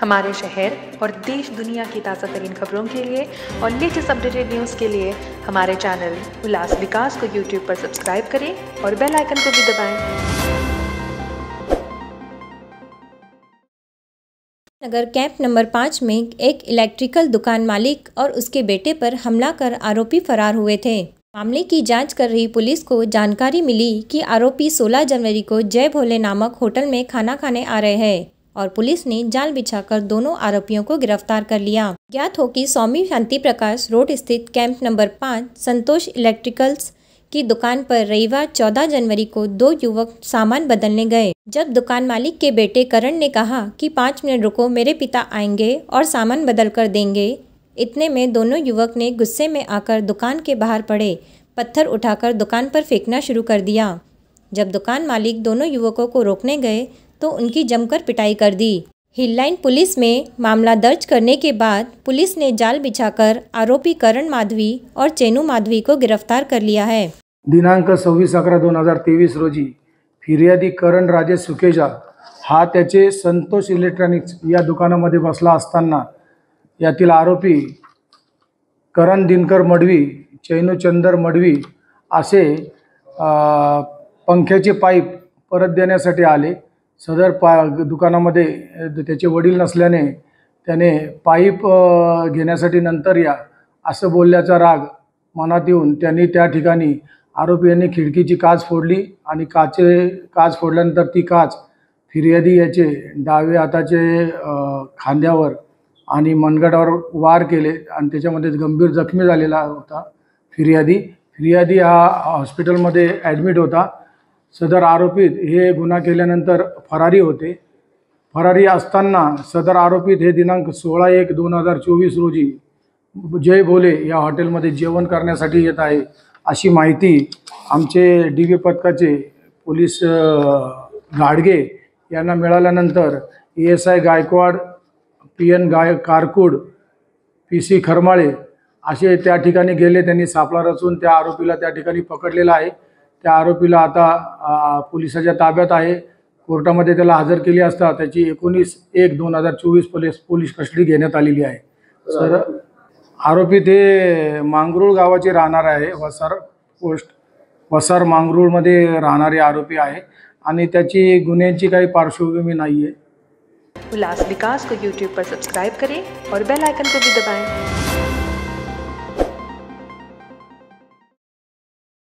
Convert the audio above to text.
हमारे शहर और देश दुनिया की ताज़ा तरीन खबरों के लिए और लेटेस्ट अपडेटेड न्यूज़ के लिए हमारे चैनल उल्लास विकास को यूट्यूब पर सब्सक्राइब करें और बेल आइकन को भी दबाएं। नगर कैंप नंबर 5 में एक इलेक्ट्रिकल दुकान मालिक और उसके बेटे पर हमला कर आरोपी फरार हुए थे। मामले की जांच कर रही पुलिस को जानकारी मिली कि आरोपी 16 जनवरी को जय भोले नामक होटल में खाना खाने आ रहे हैं और पुलिस ने जाल बिछाकर दोनों आरोपियों को गिरफ्तार कर लिया। ज्ञात हो कि स्वामी शांति प्रकाश रोड स्थित कैंप नंबर 5 संतोष इलेक्ट्रिकल्स की दुकान पर रविवार 14 जनवरी को दो युवक सामान बदलने गए। जब दुकान मालिक के बेटे करण ने कहा कि 5 मिनट रुको, मेरे पिता आएंगे और सामान बदल कर देंगे, इतने में दोनों युवक ने गुस्से में आकर दुकान के बाहर पड़े पत्थर उठाकर दुकान पर फेंकना शुरू कर दिया। जब दुकान मालिक दोनों युवकों को रोकने गए तो उनकी जमकर पिटाई कर दी। हिललाइन पुलिस में मामला दर्ज करने के बाद पुलिस ने जाल बिछाकर आरोपी करण माधवी और चेनू माधवी को गिरफ्तार कर लिया है। दिनांक 26/11/2023 रोजी फिर्यादी करण राजेश सुकेजा हा त्याचे संतोष इलेक्ट्रॉनिक्स या दुकानामध्ये बसला असताना यातील आरोपी करण दिनकर मडवी, चैनू चंदर मडवी असे पंख्याचे पाईप परत देण्यासाठी आले। सदर दुकानामध्ये त्याचे वडील नसल्याने त्याने पाईप घेण्यासाठी नंतर या असं बोलल्याचा राग मनात येऊन त्यांनी त्या ठिकाणी आरोपी यांनी खिडकीची काच फोडली आणि काच फोडल्यानंतर ती काच फिर्यादी याचे डावे हाताचे खांद्यावर आणि मनगटावर वार केले आणि त्याच्यामध्ये गंभीर जखमी झालेला होता। फिर्यादी हा हॉस्पिटलमध्ये ॲडमिट होता। सदर आरोपीत हे गुन्हा केल्यानंतर फरारी होते। फरारी असताना सदर आरोपीत हे दिनांक 16/1/2024 रोजी जय भोले या हॉटेलमध्ये जेवण करण्यासाठी येत आहे अशी माहिती आमचे DV पथकाचे पोलीस गाडगे यांना मिळाल्यानंतर ASI Gaikwad, PN कारकूड, PC Kharmale असे त्या ठिकाणी गेले। त्यांनी सापळा रचून त्या आरोपीला त्या ठिकाणी पकडलेला आहे। त्या आरोपीला आता पोलिसाच्या ताब्यात आहे। कोर्टामध्ये त्याला हजर केली असता त्याची 19/1/2024 पोलीस कस्टडी घेण्यात आलेली आहे। सर आरोपी ते मांगरूळ गावाचे राहणार आहे। वसार मांगरूळमध्ये राहणारे आरोपी आहे आणि त्याची गुन्ह्यांची काही पार्श्वभूमी नाही आहे। उल्लास विकास को यूट्यूब पर सब्सक्राइब करें और बेल आइकन को भी दबाएं।